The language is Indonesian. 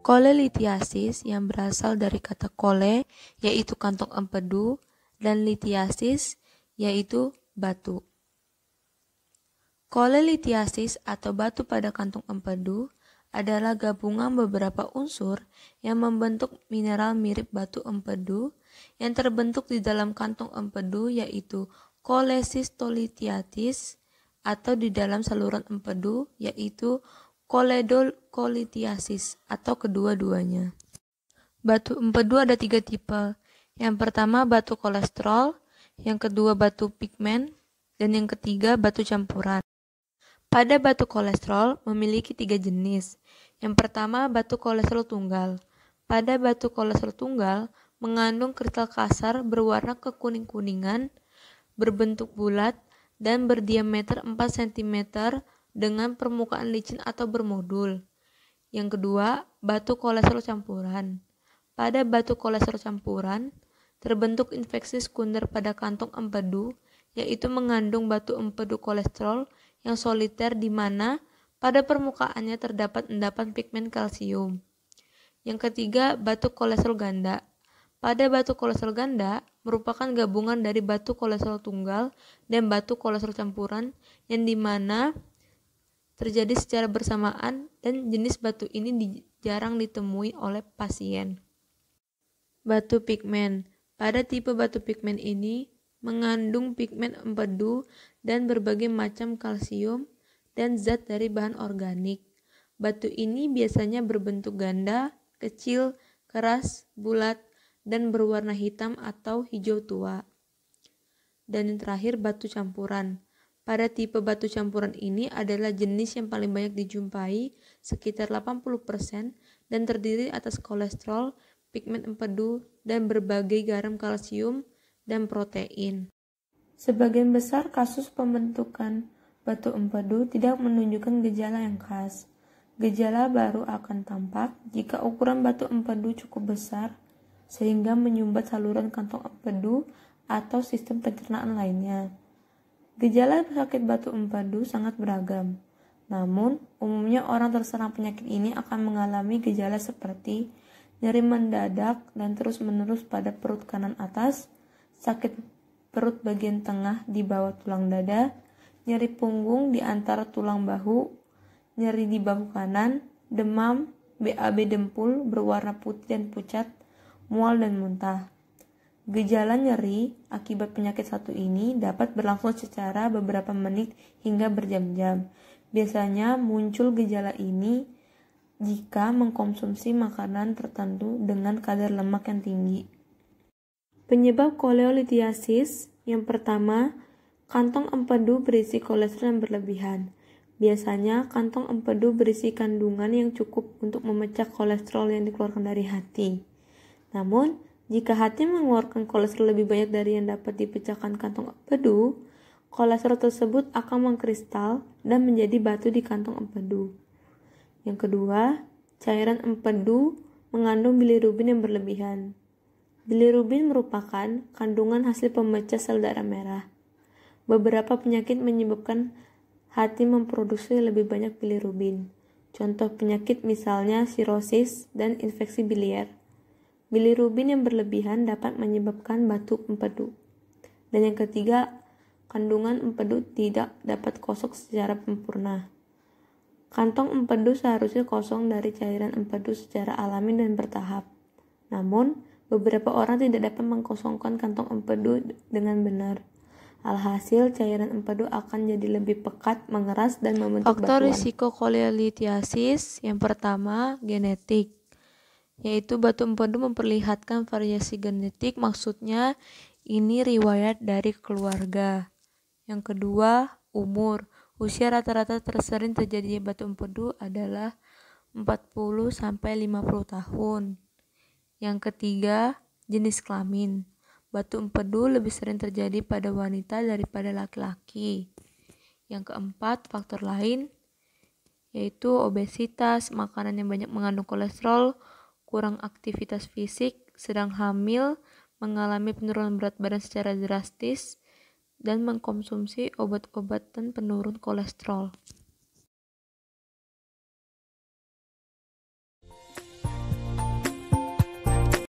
Kolelithiasis yang berasal dari kata kole, yaitu kantong empedu, dan lithiasis, yaitu batu. Kolelithiasis atau batu pada kantong empedu adalah gabungan beberapa unsur yang membentuk mineral mirip batu empedu yang terbentuk di dalam kantong empedu, yaitu kolesistolithiasis, atau di dalam saluran empedu, yaitu koledolithiasis, atau kedua-duanya. Batu empedu ada 3 tipe. Yang pertama batu kolesterol, yang kedua batu pigmen, dan yang ketiga batu campuran. Pada batu kolesterol memiliki 3 jenis. Yang pertama batu kolesterol tunggal. Pada batu kolesterol tunggal mengandung kristal kasar berwarna kekuning-kuningan, berbentuk bulat, dan berdiameter 4 cm dengan permukaan licin atau bermodul. Yang kedua, batu kolesterol campuran. Pada batu kolesterol campuran, terbentuk infeksi sekunder pada kantong empedu, yaitu mengandung batu empedu kolesterol yang soliter di mana pada permukaannya terdapat endapan pigmen kalsium. Yang ketiga, batu kolesterol ganda. Pada batu kolesterol ganda merupakan gabungan dari batu kolesterol tunggal dan batu kolesterol campuran yang dimana terjadi secara bersamaan dan jenis batu ini jarang ditemui oleh pasien. Batu pigmen. Pada tipe batu pigmen ini mengandung pigmen empedu dan berbagai macam kalsium dan zat dari bahan organik. Batu ini biasanya berbentuk ganda, kecil, keras, bulat, dan berwarna hitam atau hijau tua. Dan yang terakhir batu campuran. Pada tipe batu campuran ini adalah jenis yang paling banyak dijumpai, sekitar 80%, dan terdiri atas kolesterol, pigmen empedu, dan berbagai garam kalsium dan protein. Sebagian besar kasus pembentukan batu empedu tidak menunjukkan gejala yang khas. Gejala baru akan tampak jika ukuran batu empedu cukup besar sehingga menyumbat saluran kantong empedu atau sistem pencernaan lainnya. Gejala sakit batu empedu sangat beragam. Namun, umumnya orang terserang penyakit ini akan mengalami gejala seperti nyeri mendadak dan terus-menerus pada perut kanan atas, sakit perut bagian tengah di bawah tulang dada, nyeri punggung di antara tulang bahu, nyeri di bahu kanan, demam, BAB dempul berwarna putih dan pucat, mual dan muntah. Gejala nyeri akibat penyakit satu ini dapat berlangsung secara beberapa menit hingga berjam-jam. Biasanya muncul gejala ini jika mengkonsumsi makanan tertentu dengan kadar lemak yang tinggi. Penyebab kolelithiasis yang pertama, kantong empedu berisi kolesterol yang berlebihan. Biasanya kantong empedu berisi kandungan yang cukup untuk memecah kolesterol yang dikeluarkan dari hati. Namun, jika hati mengeluarkan kolesterol lebih banyak dari yang dapat dipecahkan kantong empedu, kolesterol tersebut akan mengkristal dan menjadi batu di kantong empedu. Yang kedua, cairan empedu mengandung bilirubin yang berlebihan. Bilirubin merupakan kandungan hasil pemecah sel darah merah. Beberapa penyakit menyebabkan hati memproduksi lebih banyak bilirubin. Contoh penyakit misalnya sirosis dan infeksi biliar. Bilirubin yang berlebihan dapat menyebabkan batu empedu. Dan yang ketiga, kandungan empedu tidak dapat kosong secara sempurna. Kantong empedu seharusnya kosong dari cairan empedu secara alami dan bertahap. Namun, beberapa orang tidak dapat mengkosongkan kantong empedu dengan benar. Alhasil, cairan empedu akan jadi lebih pekat, mengeras, dan membentuk batuan. Faktor risiko kolelithiasis yang pertama, genetik. Yaitu batu empedu memperlihatkan variasi genetik, maksudnya ini riwayat dari keluarga. Yang kedua, umur. Usia rata-rata tersering terjadinya batu empedu adalah 40-50 tahun. Yang ketiga, jenis kelamin. Batu empedu lebih sering terjadi pada wanita daripada laki-laki. Yang keempat, faktor lain, yaitu obesitas, makanan yang banyak mengandung kolesterol, kurang aktivitas fisik, sedang hamil, mengalami penurunan berat badan secara drastis, dan mengkonsumsi obat-obatan penurun kolesterol.